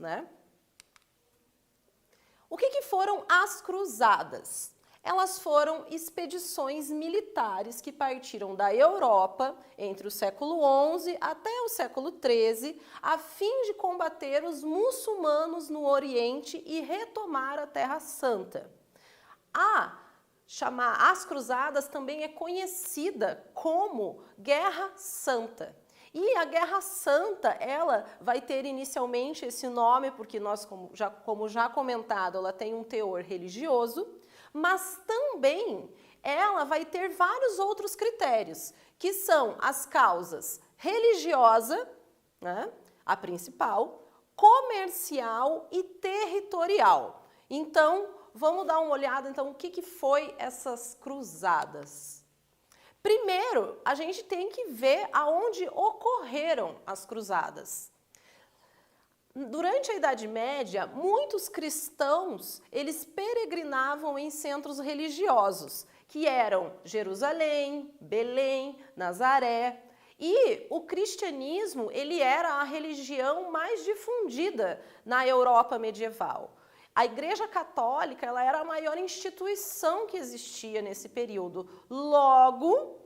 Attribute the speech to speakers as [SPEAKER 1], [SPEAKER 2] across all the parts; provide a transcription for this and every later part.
[SPEAKER 1] né? O que foram as cruzadas? Elas foram expedições militares que partiram da Europa entre o século XI até o século XIII, a fim de combater os muçulmanos no Oriente e retomar a Terra Santa. As Cruzadas também é conhecida como Guerra Santa. E a Guerra Santa, ela vai ter inicialmente esse nome, porque nós, como já comentado, ela tem um teor religioso, mas também ela vai ter vários outros critérios, que são as causas religiosa, né, a principal, comercial e territorial. Então, vamos dar uma olhada, então, o que foi essas cruzadas. Primeiro, a gente tem que ver aonde ocorreram as cruzadas. Durante a Idade Média, muitos cristãos, eles peregrinavam em centros religiosos, que eram Jerusalém, Belém, Nazaré. E o cristianismo, ele era a religião mais difundida na Europa medieval. A Igreja Católica, ela era a maior instituição que existia nesse período. Logo,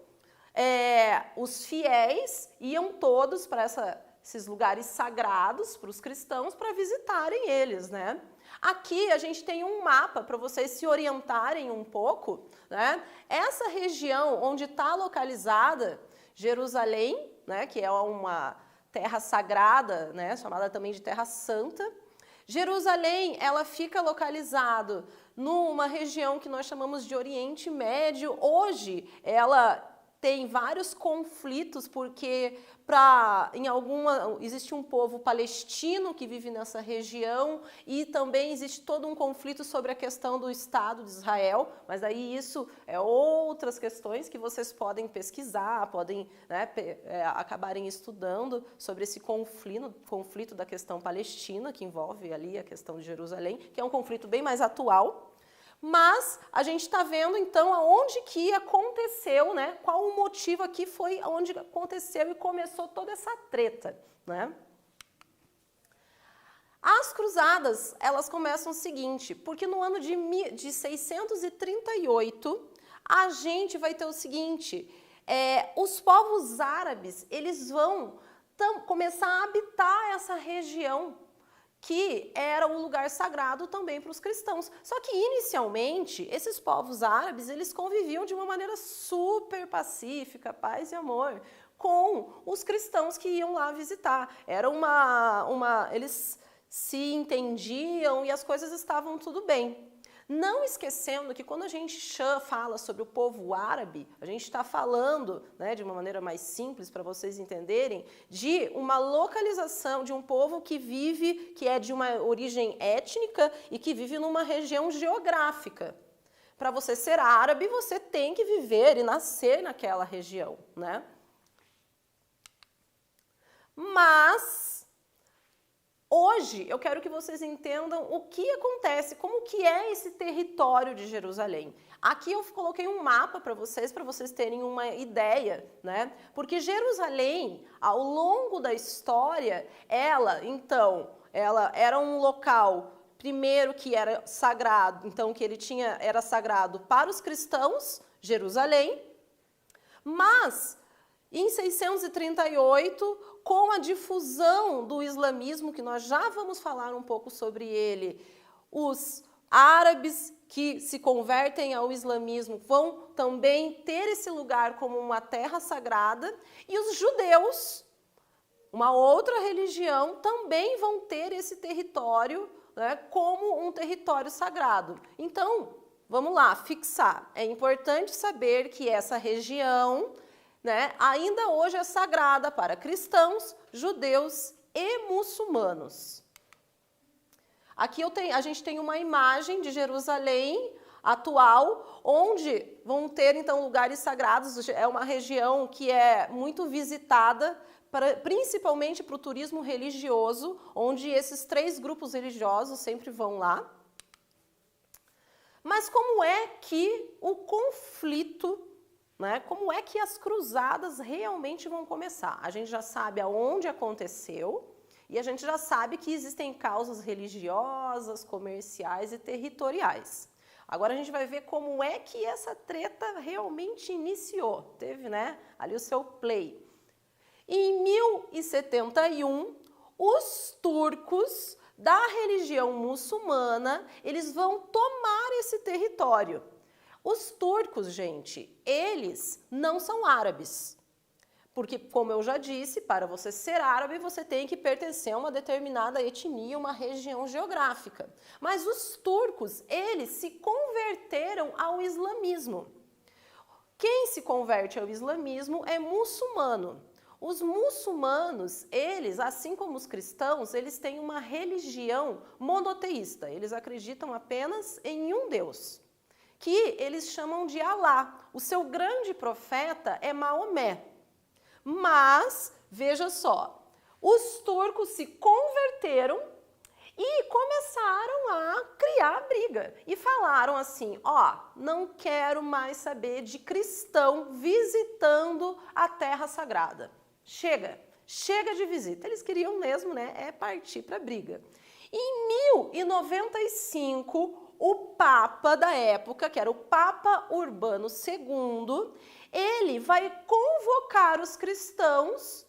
[SPEAKER 1] os fiéis iam todos para esses lugares sagrados para os cristãos para visitarem eles, né? Aqui a gente tem um mapa para vocês se orientarem um pouco, né? Essa região onde está localizada Jerusalém, né, que é uma terra sagrada, né, chamada também de Terra Santa. Jerusalém, ela fica localizada numa região que nós chamamos de Oriente Médio. Hoje, ela tem vários conflitos, porque existe um povo palestino que vive nessa região e também existe todo um conflito sobre a questão do Estado de Israel, mas aí isso é outras questões que vocês podem pesquisar, podem, né, acabarem estudando sobre esse conflito da questão palestina, que envolve ali a questão de Jerusalém, que é um conflito bem mais atual. Mas a gente está vendo, então, aonde que aconteceu, né? Qual o motivo aqui foi onde aconteceu e começou toda essa treta, né? As cruzadas, elas começam o seguinte, porque no ano de 638, a gente vai ter o seguinte, os povos árabes, eles vão começar a habitar essa região, que era um lugar sagrado também para os cristãos. Só que, inicialmente, esses povos árabes, eles conviviam de uma maneira super pacífica, paz e amor, com os cristãos que iam lá visitar. Era eles se entendiam e as coisas estavam tudo bem. Não esquecendo que quando a gente fala sobre o povo árabe, a gente está falando, né, de uma maneira mais simples para vocês entenderem, de uma localização de um povo que é de uma origem étnica e que vive numa região geográfica. Para você ser árabe, você tem que viver e nascer naquela região, né? Mas hoje, eu quero que vocês entendam o que acontece, como que é esse território de Jerusalém. Aqui eu coloquei um mapa para vocês terem uma ideia, né? Porque Jerusalém, ao longo da história, ela era um local, primeiro que era sagrado, então que era sagrado para os cristãos, Jerusalém, mas em 638, com a difusão do islamismo, que nós já vamos falar um pouco sobre ele, os árabes que se convertem ao islamismo vão também ter esse lugar como uma terra sagrada, e os judeus, uma outra religião, também vão ter esse território, né, como um território sagrado. Então, vamos lá, fixar. É importante saber que essa região, né, ainda hoje é sagrada para cristãos, judeus e muçulmanos. Aqui a gente tem uma imagem de Jerusalém atual, onde vão ter então lugares sagrados. É uma região que é muito visitada, principalmente para o turismo religioso, onde esses 3 grupos religiosos sempre vão lá. Mas como é que o conflito, né, como é que as cruzadas realmente vão começar? A gente já sabe aonde aconteceu E a gente já sabe que existem causas religiosas, comerciais e territoriais. Agora a gente vai ver como é que essa treta realmente iniciou. Teve, né, ali o seu play. Em 1071, os turcos da religião muçulmana, eles vão tomar esse território. Os turcos, gente, eles não são árabes. Porque, como eu já disse, para você ser árabe, você tem que pertencer a uma determinada etnia, uma região geográfica. Mas os turcos, eles se converteram ao islamismo. Quem se converte ao islamismo é muçulmano. Os muçulmanos, eles, assim como os cristãos, eles têm uma religião monoteísta. Eles acreditam apenas em um Deus, que eles chamam de Alá. O seu grande profeta é Maomé. Mas, veja só, os turcos se converteram e começaram a criar briga. E falaram assim, ó, não quero mais saber de cristão visitando a Terra Sagrada. Chega de visita. Eles queriam mesmo, né, partir para a briga. Em 1095, o Papa da época, que era o Papa Urbano II, ele vai convocar os cristãos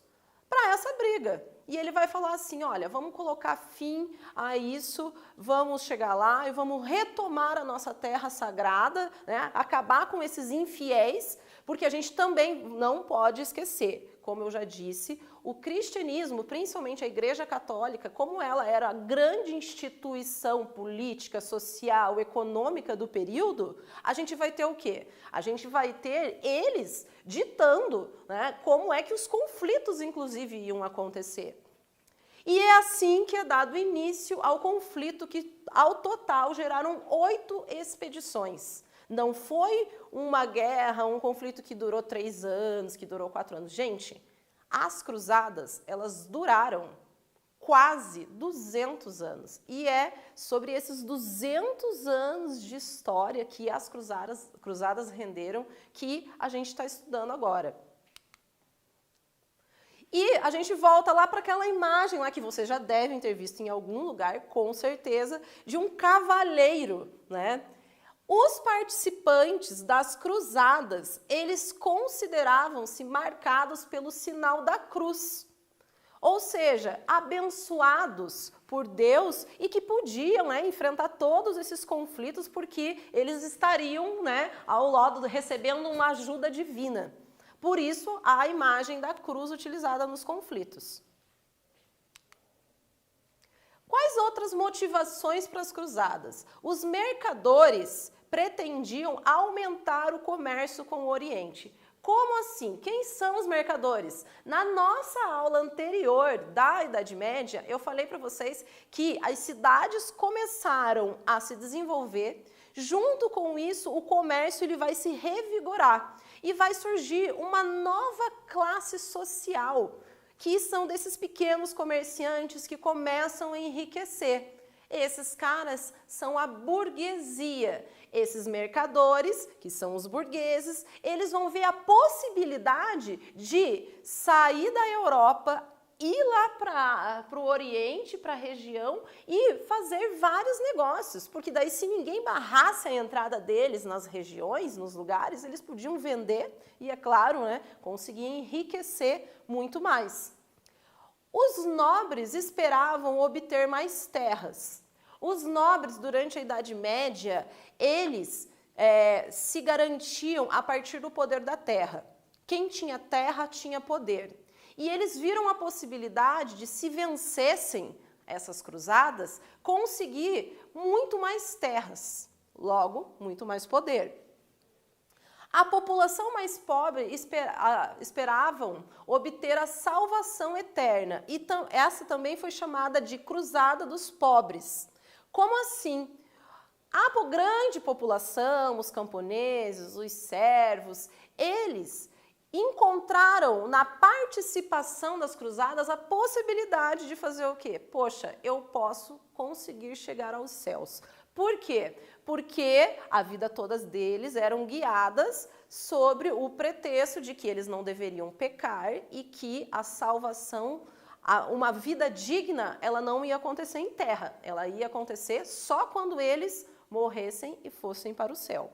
[SPEAKER 1] para essa briga. E ele vai falar assim, olha, vamos colocar fim a isso, vamos chegar lá e vamos retomar a nossa terra sagrada, né? Acabar com esses infiéis, porque a gente também não pode esquecer, como eu já disse, o cristianismo, principalmente a Igreja Católica, como ela era a grande instituição política, social, econômica do período, a gente vai ter o quê? A gente vai ter eles ditando, né, como é que os conflitos, inclusive, iam acontecer. E é assim que é dado início ao conflito que, ao total, geraram 8 expedições. Não foi uma guerra, um conflito que durou 3 anos, que durou 4 anos. Gente, as cruzadas, elas duraram quase 200 anos. E é sobre esses 200 anos de história que as cruzadas renderam que a gente está estudando agora. E a gente volta lá para aquela imagem lá que vocês já devem ter visto em algum lugar, com certeza, de um cavaleiro, né? Os participantes das cruzadas, eles consideravam-se marcados pelo sinal da cruz, ou seja, abençoados por Deus e que podiam, né, enfrentar todos esses conflitos porque eles estariam, né, ao lado, recebendo uma ajuda divina. Por isso, a imagem da cruz utilizada nos conflitos. Quais outras motivações para as cruzadas? Os mercadores pretendiam aumentar o comércio com o Oriente. Como assim? Quem são os mercadores? Na nossa aula anterior da Idade Média, eu falei para vocês que as cidades começaram a se desenvolver. Junto com isso, o comércio ele vai se revigorar e vai surgir uma nova classe social, que são desses pequenos comerciantes que começam a enriquecer. Esses caras são a burguesia. Esses mercadores, que são os burgueses, eles vão ver a possibilidade de sair da Europa, ir lá para o Oriente, para a região e fazer vários negócios, porque daí se ninguém barrasse a entrada deles nas regiões, nos lugares, eles podiam vender e, é claro, né, conseguir enriquecer muito mais. Os nobres esperavam obter mais terras. Os nobres, durante a Idade Média, eles se garantiam a partir do poder da terra. Quem tinha terra tinha poder. E eles viram a possibilidade de, se vencessem essas cruzadas, conseguir muito mais terras, logo, muito mais poder. A população mais pobre esperavam obter a salvação eterna, e essa também foi chamada de Cruzada dos Pobres. Como assim? A grande população, os camponeses, os servos, eles encontraram na participação das cruzadas a possibilidade de fazer o quê? Poxa, eu posso conseguir chegar aos céus. Por quê? Porque a vida toda deles eram guiadas sobre o pretexto de que eles não deveriam pecar e que a salvação uma vida digna, ela não ia acontecer em terra, ela ia acontecer só quando eles morressem e fossem para o céu.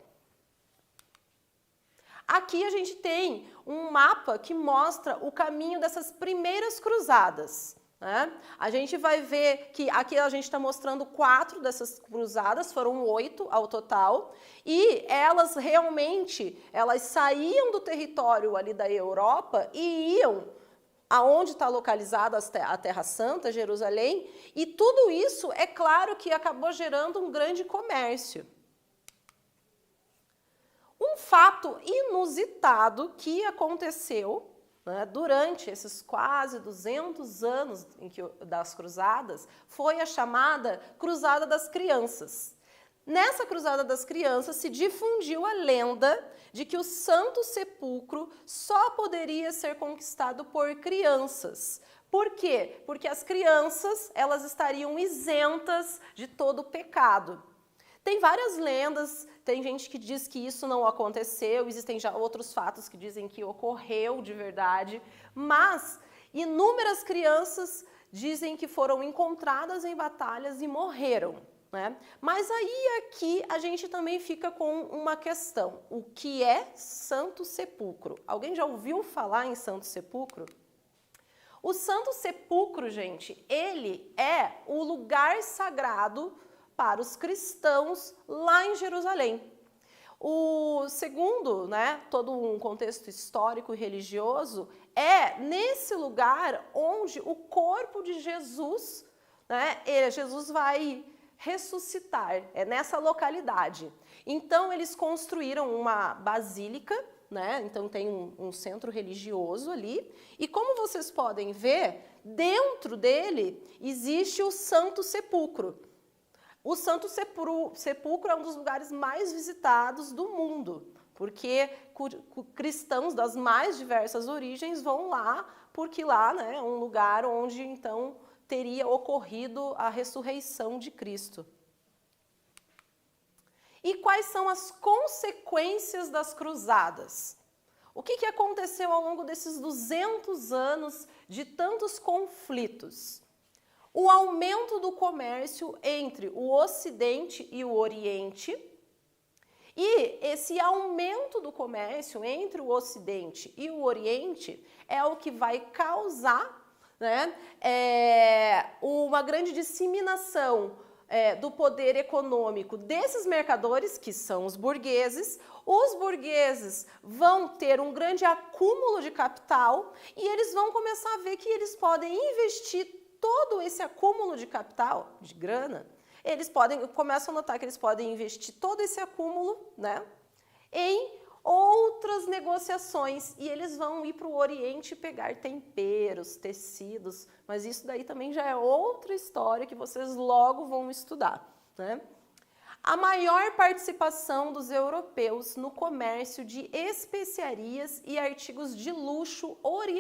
[SPEAKER 1] Aqui a gente tem um mapa que mostra o caminho dessas primeiras cruzadas, né? A gente vai ver que aqui a gente está mostrando 4 dessas cruzadas, foram 8 ao total, e elas realmente, elas saíam do território ali da Europa e iam aonde está localizada a Terra Santa, Jerusalém, e tudo isso, é claro que acabou gerando um grande comércio. Um fato inusitado que aconteceu, né, durante esses quase 200 anos das cruzadas foi a chamada Cruzada das Crianças. Nessa Cruzada das Crianças se difundiu a lenda de que o Santo Sepulcro só poderia ser conquistado por crianças. Por quê? Porque as crianças, elas estariam isentas de todo o pecado. Tem várias lendas, tem gente que diz que isso não aconteceu, existem já outros fatos que dizem que ocorreu de verdade, mas inúmeras crianças dizem que foram encontradas em batalhas e morreram, né? Mas aí aqui a gente também fica com uma questão: o que é Santo Sepulcro? Alguém já ouviu falar em Santo Sepulcro? O Santo Sepulcro, gente, ele é o lugar sagrado para os cristãos lá em Jerusalém. O segundo, né, todo um contexto histórico e religioso, é nesse lugar onde o corpo de Jesus, né, Jesus vai ressuscitar, é nessa localidade. Então eles construíram uma basílica, né, então tem um centro religioso ali, e como vocês podem ver, dentro dele existe o Santo Sepulcro. O Santo Sepulcro é um dos lugares mais visitados do mundo, porque cristãos das mais diversas origens vão lá, porque lá, né, é um lugar onde então teria ocorrido a ressurreição de Cristo. E quais são as consequências das cruzadas? O que aconteceu ao longo desses 200 anos de tantos conflitos? O aumento do comércio entre o Ocidente e o Oriente, e esse aumento do comércio entre o Ocidente e o Oriente é o que vai causar, né, uma grande disseminação do poder econômico desses mercadores, que são os burgueses. Os burgueses vão ter um grande acúmulo de capital e eles vão começar a ver que eles podem investir todo esse acúmulo de capital, de grana, começam a notar que eles podem investir todo esse acúmulo, né, em outras negociações, e eles vão ir para o Oriente pegar temperos, tecidos, mas isso daí também já é outra história que vocês logo vão estudar, né? A maior participação dos europeus no comércio de especiarias e artigos de luxo orientais.